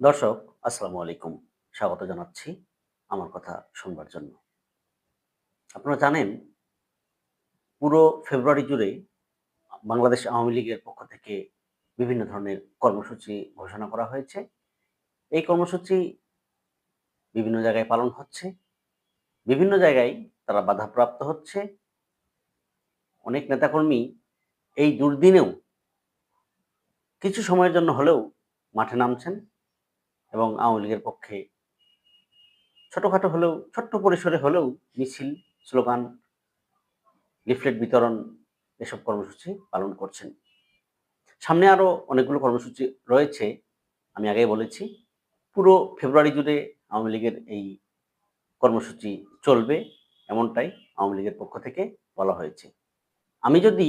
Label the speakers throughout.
Speaker 1: দর্শক, আসসালামু আলাইকুম। স্বাগত জানাচ্ছি আমার কথা শুনবার জন্য। আপনারা জানেন পুরো ফেব্রুয়ারি জুড়ে বাংলাদেশ আওয়ামী লীগের পক্ষ থেকে বিভিন্ন ধরনের কর্মসূচি ঘোষণা করা হয়েছে। এই কর্মসূচি বিভিন্ন জায়গায় পালন হচ্ছে। বিভিন্ন জায়গায় তারা বাধাপ্রাপ্ত হচ্ছে। অনেক নেতাকর্মী এই দুর্দিনেও কিছু সময়ের জন্য হলেও মাঠে নামছেন এবং আওয়ামী লীগের পক্ষে ছোটখাটো হলেও ছোট্ট পরিসরে হলেও মিছিল, স্লোগান, লিফলেট বিতরণ এসব কর্মসূচি পালন করছেন। সামনে আরো অনেকগুলো কর্মসূচি রয়েছে। আমি আগেই বলেছি। পুরো ফেব্রুয়ারি জুড়ে আওয়ামী লীগের এই কর্মসূচি চলবে, এমনটাই আওয়ামী লীগের পক্ষ থেকে বলা হয়েছে। আমি যদি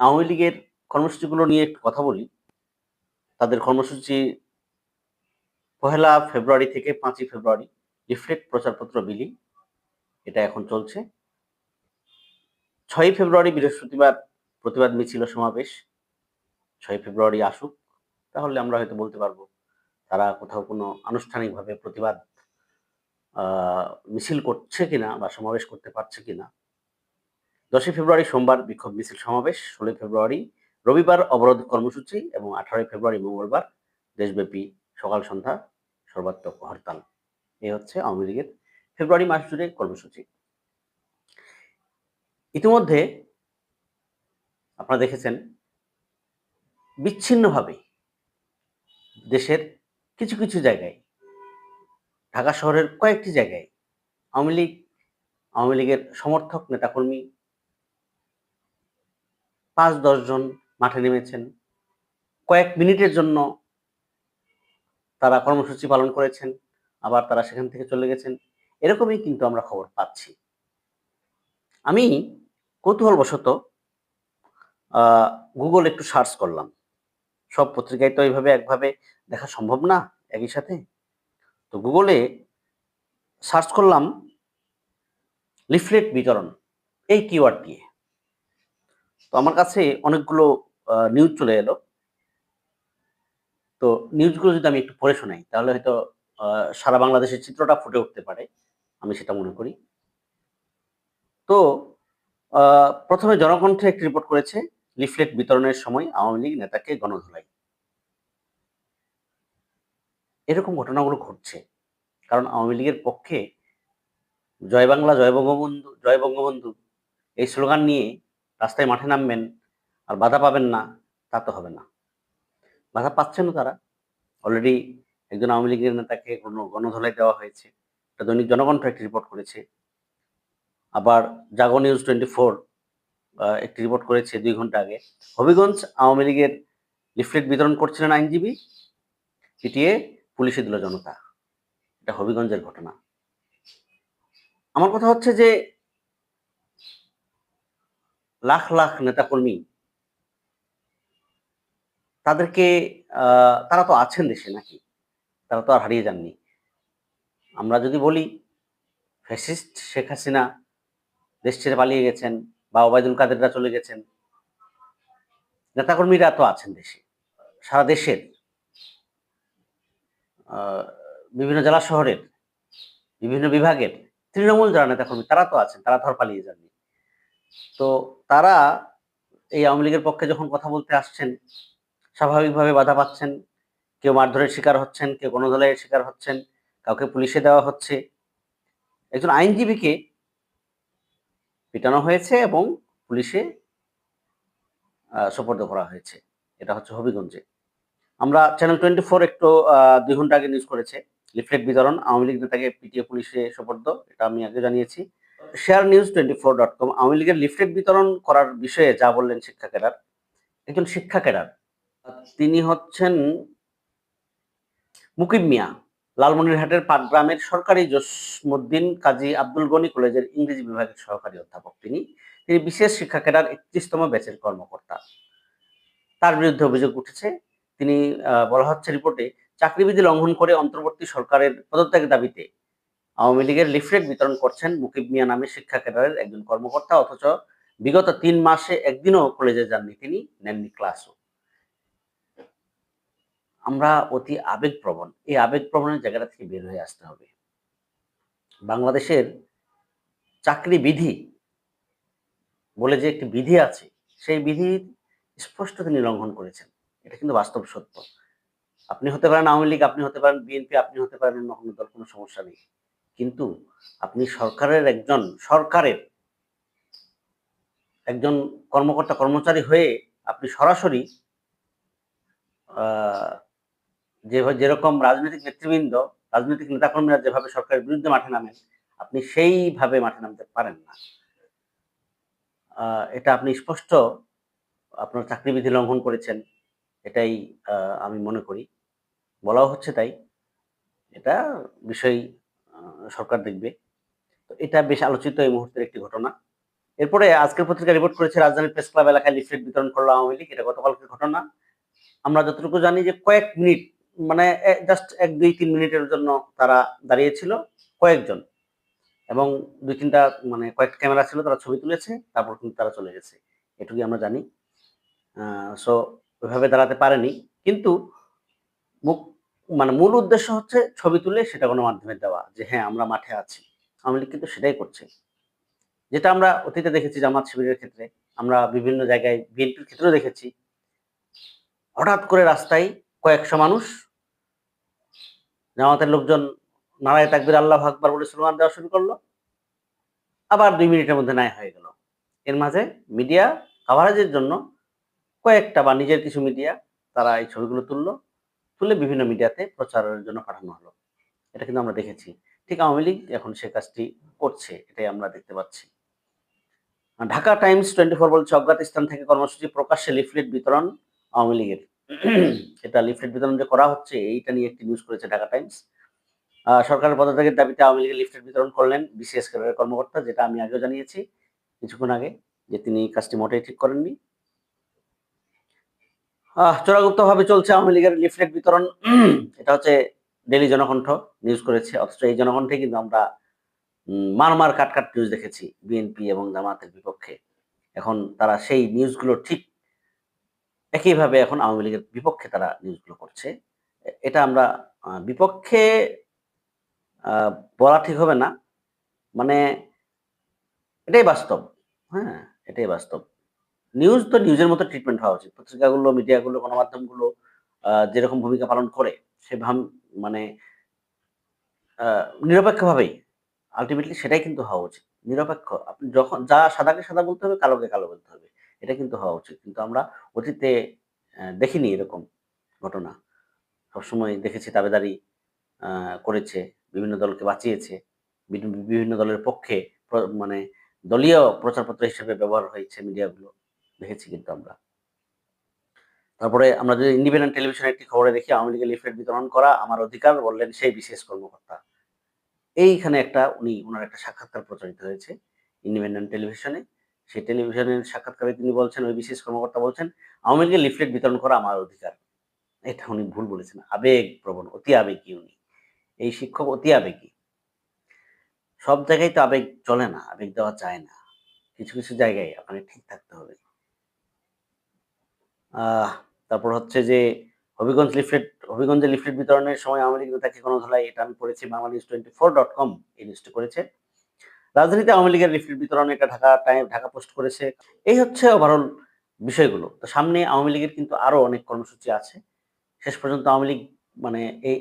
Speaker 1: আওয়ামী লীগের কর্মসূচিগুলো নিয়ে একটু কথা বলি, তাদের কর্মসূচি ১লা ফেব্রুয়ারি থেকে ৫ই ফেব্রুয়ারি লিফলেট প্রচারপত্র বিলি, এটা এখন চলছে। ৬ই ফেব্রুয়ারি বৃহস্পতিবার প্রতিবাদ মিছিল ও সমাবেশ। ৬ই ফেব্রুয়ারি আসুক, তাহলে আমরা হয়তো বলতে পারবো তারা কোথাও কোনো আনুষ্ঠানিকভাবে প্রতিবাদ আ মিছিল করছে কিনা বা সমাবেশ করতে পারছে কিনা। ১০ই ফেব্রুয়ারি সোমবার বিক্ষোভ মিছিল সমাবেশ, ১৬ই ফেব্রুয়ারি রবিবার অবরোধ কর্মসূচি এবং ১৮ই ফেব্রুয়ারি মঙ্গলবার দেশব্যাপী সকাল সন্ধ্যা সর্বাত্মক হরতাল। এই হচ্ছে আওয়ামী লীগের ফেব্রুয়ারি মাস জুড়ে কর্মসূচি। ইতিমধ্যে আপনারা দেখেছেন বিচ্ছিন্নভাবে দেশের কিছু জায়গায়, ঢাকা শহরের কয়েকটি জায়গায় আওয়ামী লীগ, আওয়ামী লীগের সমর্থক নেতাকর্মী ৫-১০ জন মাঠে নেমেছেন। কয়েক মিনিটের জন্য তারা কর্মসূচি পালন করেছেন। আবার তারা সেখান থেকে চলে গেছেন। এরকমই কিন্তু আমরা খবর পাচ্ছি। আমি কৌতূহলবশত আ Google একটু সার্চ করলাম। সব পত্রিকায় তো এইভাবে একভাবে দেখা সম্ভব না একই সাথে। তো Google এ সার্চ করলাম লিফলেট বিতরণ এই কিওয়ার্ড দিয়ে। তো আমার কাছে অনেকগুলো নিউজ চলে এলো। তো নিউজগুলো যদি আমি একটু পড়ে শোনাই তাহলে হয়তো আ সারা বাংলাদেশের চিত্রটা ফুটে উঠতে পারে। আমি সেটা মনে করি। তো আ ১ম এ জনকণ্ঠ একটি রিপোর্ট করেছে, লিফলেট বিতরণের সময় আওয়ামী লীগ নেতাকে গণধোলাই। এরকম ঘটনাগুলো ঘটছে। কারণ আওয়ামী লীগের পক্ষে জয় বাংলা, জয় বঙ্গবন্ধু এই স্লোগান নিয়ে রাস্তায় মাঠে নামবেন আর বাধা পাবেন না, তা তো হবে না। বাধা পাচ্ছেনও তারা। অলরেডি একজন আওয়ামী লীগের নেতাকে গণধোলাই দেওয়া হয়েছে। এটা দৈনিক জনকণ্ঠ একটি রিপোর্ট করেছে। আবার জাগো নিউজ 24 একটি রিপোর্ট করেছে ২ ঘন্টা আগে। হবিগঞ্জ আওয়ামী লীগের লিফলেট বিতরণ করছিলেন আইনজীবী, পিটিয়ে পুলিশে দিল জনতা। এটা হবিগঞ্জের ঘটনা। আমার কথা হচ্ছে যে লাখ নেতাকর্মী তাদেরকে আ তারা তো আছেন দেশে নাকি? তারা তো আর হারিয়ে যাননি। আমরা যদি বলি ফ্যাসিস্ট শেখ হাসিনা দেশ ছেড়ে পালিয়ে গেছেন বা ওবায়দুল কাদেররা চলে গেছেন। নেতাকর্মীরা তো আছেন দেশে। সারা দেশের আ বিভিন্ন জেলা শহরের, বিভিন্ন বিভাগের তৃণমূল যারা নেতাকর্মী তারা তো আছেন। তারা তো আর পালিয়ে যাননি। তো তারা এই আওয়ামী লীগের পক্ষে যখন কথা বলতে আসছেন, স্বাভাবিকভাবে বাধা পাচ্ছেন। কেউ মারধরের শিকার হচ্ছেন, কেউ গণধোলাইয়ের শিকার হচ্ছেন, কাউকে পুলিশে দেওয়া হচ্ছে। একজন আইনজীবীকে পিটানো হয়েছে এবং পুলিশে সোপর্দ করা হয়েছে। এটা হচ্ছে হবিগঞ্জে। আমরা চ্যানেল 24 একটু ২ ঘন্টা আগে নিউজ করেছে। লিফলেট বিতরণ, আওয়ামী লীগ নেতাকে পিটিয়ে পুলিশে সোপর্দ। এটা আমি আগে জানিয়েছি। শেয়ার নিউজ 24.com আওয়ামী লীগের লিফলেট বিতরণ করার বিষয়ে যা বললেন শিক্ষা ক্যাডার। একজন শিক্ষা ক্যাডার। তিনি হচ্ছেন মুকিব মিয়া। লালমনিরহাটের পাটগ্রামের সরকারি জসমুদ্দিন কাজী আব্দুল গনি কলেজের ইংরেজি বিভাগের সহকারী অধ্যাপক তিনি। তিনি বিশেষ শিক্ষা ক্যাডার ৩১তম ব্যাচের কর্মকর্তা। তার বিরুদ্ধে অভিযোগ উঠেছে। তিনি বলা হচ্ছে রিপোর্টে চাকরিবিধি লঙ্ঘন করে অন্তর্বর্তী সরকারের পদত্যাগের দাবিতে আওয়ামী লীগের লিফলেট বিতরণ করছেন মুকিব মিয়া নামে শিক্ষা ক্যাডারের একজন কর্মকর্তা। অথচ বিগত ৩ মাসে একদিনও কলেজে যাননি তিনি, নেননি ক্লাসও। আমরা অতি আবেগপ্রবণ। এই আবেগপ্রবণের জায়গাটা থেকে বের হয়ে আসতে হবে। বাংলাদেশের চাকরি বিধি বলে যে একটি বিধি আছে, সেই বিধির স্পষ্ট তিনি লঙ্ঘন করেছেন। এটা কিন্তু বাস্তব সত্য। আপনি হতে পারেন আওয়ামী লীগ, আপনি হতে পারেন বিএনপি, আপনি হতে পারেন অন্য কোনো দল, কোনো সমস্যা নেই। কিন্তু আপনি সরকারের একজন কর্মকর্তা কর্মচারী হয়ে আপনি সরাসরি আ যেরকম রাজনৈতিক নেতৃবৃন্দ, রাজনৈতিক নেতাকর্মীরা যেভাবে সরকারের বিরুদ্ধে মাঠে নামেন, আপনি সেইভাবে মাঠে নামতে পারেন না। আ এটা আপনি স্পষ্ট আপনার চাকরিবিধি লঙ্ঘন করেছেন। এটাই আ আমি মনে করি। বলাও হচ্ছে তাই। এটা বিষয় আ সরকার দেখবে। তো এটা বেশ আলোচিত এই মুহূর্তের একটি ঘটনা। এরপরে আজকের পত্রিকা রিপোর্ট করেছে রাজধানীর প্রেস ক্লাব এলাকায় লিফলেট বিতরণ করল আওয়ামী লীগ। এটা গতকালকের ঘটনা। আমরা যতটুকু জানি যে কয়েক মিনিট মানে জাস্ট ১, ২, ৩ মিনিটের জন্য তারা দাঁড়িয়েছিল কয়েকজন এবং ২-৩ টা মানে কয়েকটা ক্যামেরা ছিল তারা ছবি তুলেছে। তারপর কিন্তু তারা চলে গেছে। এটুকুই আমরা জানি। আ সো ওইভাবে দাঁড়াতে পারেনি। কিন্তু মুক মানে মূল উদ্দেশ্য হচ্ছে ছবি তুলে সেটা গণমাধ্যমে দেওয়া। যে হ্যাঁ, আমরা মাঠে আছি। আওয়ামী লীগ কিন্তু সেটাই করছে। যেটা আমরা অতীতে দেখেছি জামাত শিবিরের ক্ষেত্রে, আমরা বিভিন্ন জায়গায় বিএনপির ক্ষেত্রেও দেখেছি। হঠাৎ করে রাস্তায় কয়েকশো মানুষ জামাতের লোকজন নারায়ে তাকবীর, আল্লাহু আকবার বলে স্লোগান দেওয়া শুরু করল। আবার ২ মিনিটের মধ্যে ন্যায় হয়ে গেল। এর মাঝে মিডিয়া কভারেজের জন্য কয়েকটা বা নিজের কিছু মিডিয়া তারা এই ছবিগুলো তুলল। তুলে বিভিন্ন মিডিয়াতে প্রচারের জন্য পাঠানো হলো। এটা কিন্তু আমরা দেখেছি। ঠিক আওয়ামী লীগ এখন সে কাজটি করছে। এটাই আমরা দেখতে পাচ্ছি। ঢাকা টাইমস 24 বলছে অজ্ঞাত স্থান থেকে কর্মসূচি প্রকাশ্যে লিফলেট বিতরণ আওয়ামী লীগের। এটা লিফলেট বিতরণ যে করা হচ্ছে এইটা নিয়ে একটি নিউজ করেছে ঢাকা টাইমস। সরকারের পদত্যাগের দাবিতে আওয়ামী লীগের লিফলেট বিতরণ করলেন বিসিএস ক্যাডারের কর্মকর্তা, যেটা আমি আগেও জানিয়েছি কিছুক্ষণ আগে যে তিনি এই কাজটি মোটেই ঠিক করেননি। চোরাগুপ্তভাবে চলছে আওয়ামী লীগের লিফলেট বিতরণ। এটা হচ্ছে ডেইলি জনকণ্ঠ নিউজ করেছে। অথচ এই জনকণ্ঠে কিন্তু আমরা মার, কাট নিউজ দেখেছি বিএনপি এবং জামাতের বিপক্ষে। এখন তারা সেই নিউজগুলো ঠিক একইভাবে এখন আওয়ামী লীগের বিপক্ষে তারা নিউজগুলো করছে। এটা আমরা বিপক্ষে আ বলা ঠিক হবে না। মানে এটাই বাস্তব। হ্যাঁ? এটাই বাস্তব। নিউজ তো নিউজের মতো ট্রিটমেন্ট হওয়া উচিত। পত্রিকাগুলো, মিডিয়াগুলো, গণমাধ্যমগুলো যেরকম ভূমিকা পালন করে সে মানে আ নিরপেক্ষভাবেই আল্টিমেটলি সেটাই কিন্তু হওয়া উচিত। নিরপেক্ষ। আপনি যখন সাদাকে সাদা বলতে হবে, কালোকে কালো বলতে হবে। এটা কিন্তু হওয়া উচিত। কিন্তু আমরা অতীতে দেখিনি এরকম ঘটনা। সবসময় দেখেছি দাবেদারি আ করেছে, বিভিন্ন দলকে বাঁচিয়েছে, বিভিন্ন দলের পক্ষে মানে দলীয় প্রচারপত্র হিসেবে ব্যবহার হয়েছে মিডিয়াগুলো। দেখেছি কিন্তু আমরা। তারপরে আমরা যদি ইন্ডিপেন্ডেন্ট টেলিভিশনের একটি খবরে দেখি আওয়ামী লীগের লিফলেট বিতরণ করা আমার অধিকার বললেন সেই বিশেষ কর্মকর্তা। এইখানে উনার একটা সাক্ষাৎকার প্রচারিত হয়েছে ইন্ডিপেন্ডেন্ট টেলিভিশনে। সেই টেলিভিশনের সাক্ষাৎকারে তিনি বলছেন, ওই বিশেষ কর্মকর্তা বলছেন, "আওয়ামী লীগের লিফলেট বিতরণ করা আমার অধিকার।" এটা উনি ভুল বলেছেন। আবেগপ্রবণ, অতি আবেগী উনি। এই শিক্ষক অতি আবেগী। সব জায়গায় তো আবেগ চলে না, আবেগ দেওয়া যায় না। কিছু জায়গায় আপনাকে ঠিক থাকতে হবে। আহ তারপর হচ্ছে যে হবিগঞ্জে লিফলেট বিতরণের সময় আওয়ামী লীগ নেতাকে গণধোলাই, এটা আমি পড়েছি বাংলানিউজ24.com এই নিউজটি করেছে। রাজধানীতে আওয়ামী লীগের লিফলেট বিতরণ, এটা ঢাকা পোস্ট করেছে। এই হচ্ছে ওভারঅল বিষয়গুলো। তো সামনে আওয়ামী লীগের কিন্তু আরো অনেক কর্মসূচি আছে। শেষ পর্যন্ত আওয়ামী লীগ মানে এই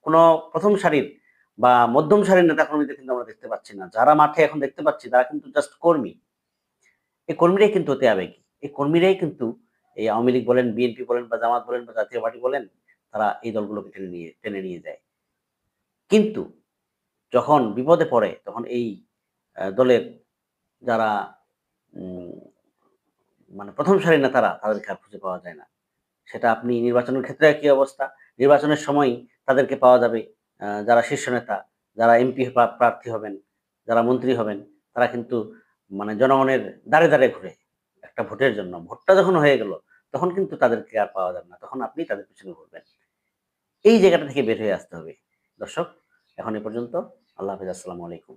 Speaker 1: কোন ১ম সারির বা মধ্যম সারির নেতাকর্মীদের কিন্তু আমরা দেখতে পাচ্ছি না। যারা মাঠে এখন দেখতে পাচ্ছি তারা কিন্তু জাস্ট কর্মী। এই কর্মীরাই কিন্তু অতি আবেগী। এই কর্মীরাই কিন্তু এই আওয়ামী লীগ বলেন, বিএনপি বলেন বা জামাত বলেন বা জাতীয় পার্টি বলেন, তারা এই দলগুলোকে টেনে নিয়ে যায়। কিন্তু যখন বিপদে পড়ে তখন এই দলের যারা উম মানে ১ম সারির নেতারা তাদেরকে আর খুঁজে পাওয়া যায় না। সেটা আপনি নির্বাচনের ক্ষেত্রে একই অবস্থা। নির্বাচনের সময়ই তাদেরকে পাওয়া যাবে। যারা শীর্ষ নেতা, যারা এমপি প্রার্থী হবেন, যারা মন্ত্রী হবেন, তারা কিন্তু মানে জনগণের দ্বারে ঘুরে একটা ভোটের জন্য। ভোটটা যখন হয়ে গেল, তখন কিন্তু তাদেরকে আর পাওয়া যাবে না। তখন আপনি তাদের পিছনে ঘুরবেন। এই জায়গাটা থেকে বের হয়ে আসতে হবে। দর্শক, এখন এ পর্যন্ত। আল্লাহ হাফেজ। আসসালামু আলাইকুম।